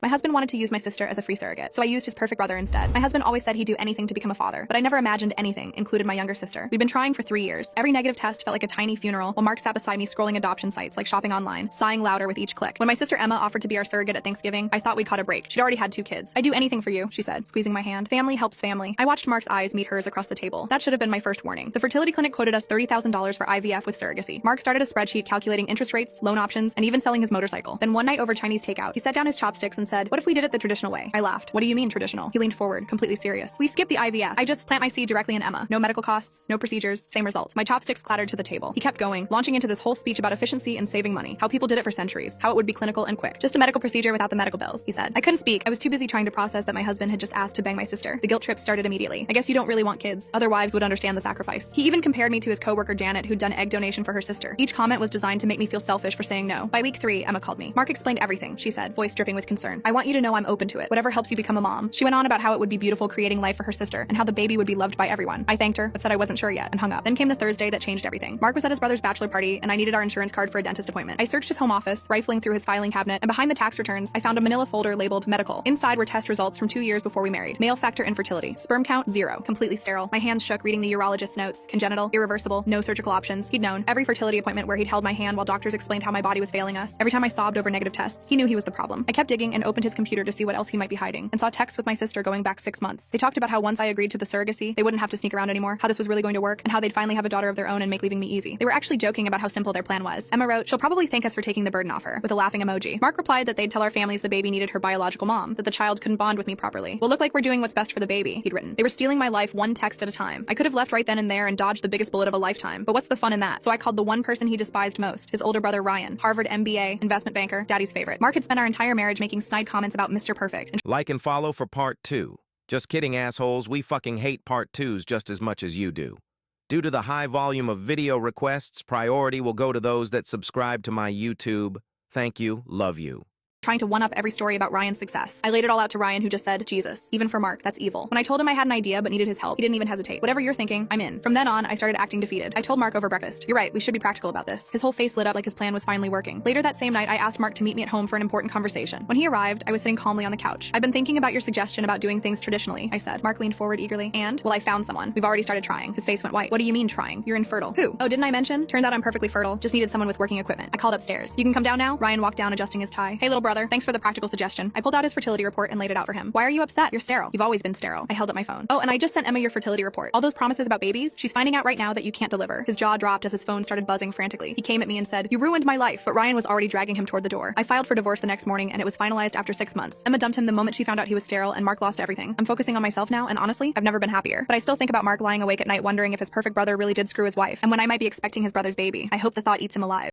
My husband wanted to use my sister as a free surrogate, so I used his perfect brother instead. My husband always said he'd do anything to become a father, but I never imagined anything included my younger sister. We'd been trying for 3 years. Every negative test felt like a tiny funeral, while Mark sat beside me scrolling adoption sites like shopping online, sighing louder with each click. When my sister Emma offered to be our surrogate at Thanksgiving, I thought we'd caught a break. She'd already had 2 kids. "I'd do anything for you," she said, squeezing my hand. Family helps family. I watched Mark's eyes meet hers across the table. That should have been my first warning. The fertility clinic quoted us $30,000 for IVF with surrogacy. Mark started a spreadsheet calculating interest rates, loan options, and even selling his motorcycle. Then one night over Chinese takeout, he set down his chopsticks and said, "What if we did it the traditional way?" I laughed. "What do you mean traditional?" He leaned forward, completely serious. "We skipped the IVF. I just plant my seed directly in Emma. No medical costs, no procedures, same results." My chopsticks clattered to the table. He kept going, launching into this whole speech about efficiency and saving money, how people did it for centuries, how it would be clinical and quick. "Just a medical procedure without the medical bills," he said. I couldn't speak. I was too busy trying to process that my husband had just asked to bang my sister. The guilt trip started immediately. I guess you don't really want kids. Other wives would understand the sacrifice. He even compared me to his coworker Janet, who'd done egg donation for her sister. Each comment was designed to make me feel selfish for saying no. By week 3, Emma called me. "Mark explained everything," she said, voice dripping with concern. "I want you to know I'm open to it. Whatever helps you become a mom." She went on about how it would be beautiful creating life for her sister and how the baby would be loved by everyone. I thanked her, but said I wasn't sure yet and hung up. Then came the Thursday that changed everything. Mark was at his brother's bachelor party and I needed our insurance card for a dentist appointment. I searched his home office, rifling through his filing cabinet, and behind the tax returns, I found a manila folder labeled medical. Inside were test results from 2 years before we married. Male factor infertility. Sperm count 0. Completely sterile. My hands shook reading the urologist's notes. Congenital, irreversible, no surgical options. He'd known. Every fertility appointment where he'd held my hand while doctors explained how my body was failing us. Every time I sobbed over negative tests, he knew he was the problem. I kept digging and opened his computer to see what else he might be hiding, and saw texts with my sister going back 6 months. They talked about how once I agreed to the surrogacy, they wouldn't have to sneak around anymore, how this was really going to work, and how they'd finally have a daughter of their own and make leaving me easy. They were actually joking about how simple their plan was. Emma wrote, "She'll probably thank us for taking the burden off her," with a laughing emoji. Mark replied that they'd tell our families the baby needed her biological mom, that the child couldn't bond with me properly. "We'll look like we're doing what's best for the baby," he'd written. They were stealing my life one text at a time. I could have left right then and there and dodged the biggest bullet of a lifetime, but what's the fun in that? So I called the one person he despised most, his older brother Ryan, Harvard MBA, investment banker, daddy's favorite. Mark had spent our entire marriage making snide comments about Mr. Perfect. Like and follow for part 2. Just kidding, assholes. We fucking hate part 2s just as much as you do. Due to the high volume of video requests, priority will go to those that subscribe to my YouTube. Thank you. Love you. Trying to one-up every story about Ryan's success. I laid it all out to Ryan, who just said, "Jesus, even for Mark, that's evil." When I told him I had an idea but needed his help, he didn't even hesitate. "Whatever you're thinking, I'm in." From then on, I started acting defeated. I told Mark over breakfast, "You're right, we should be practical about this." His whole face lit up like his plan was finally working. Later that same night, I asked Mark to meet me at home for an important conversation. When he arrived, I was sitting calmly on the couch. "I've been thinking about your suggestion about doing things traditionally," I said. Mark leaned forward eagerly. "And? Well, I found someone. We've already started trying." His face went white. "What do you mean trying? You're infertile." "Who? Oh, didn't I mention? Turns out I'm perfectly fertile. Just needed someone with working equipment." I called upstairs. "You can come down now?" Ryan walked down adjusting his tie. "Hey, little brother, thanks for the practical suggestion." I pulled out his fertility report and laid it out for him. "Why are you upset? You're sterile." "You've always been sterile." I held up my phone. "Oh, and I just sent Emma your fertility report. All those promises about babies? She's finding out right now that you can't deliver." His jaw dropped as his phone started buzzing frantically. He came at me and said, "You ruined my life," but Ryan was already dragging him toward the door. I filed for divorce the next morning and it was finalized after 6 months. Emma dumped him the moment she found out he was sterile and Mark lost everything. I'm focusing on myself now and honestly, I've never been happier. But I still think about Mark lying awake at night wondering if his perfect brother really did screw his wife and when I might be expecting his brother's baby. I hope the thought eats him alive.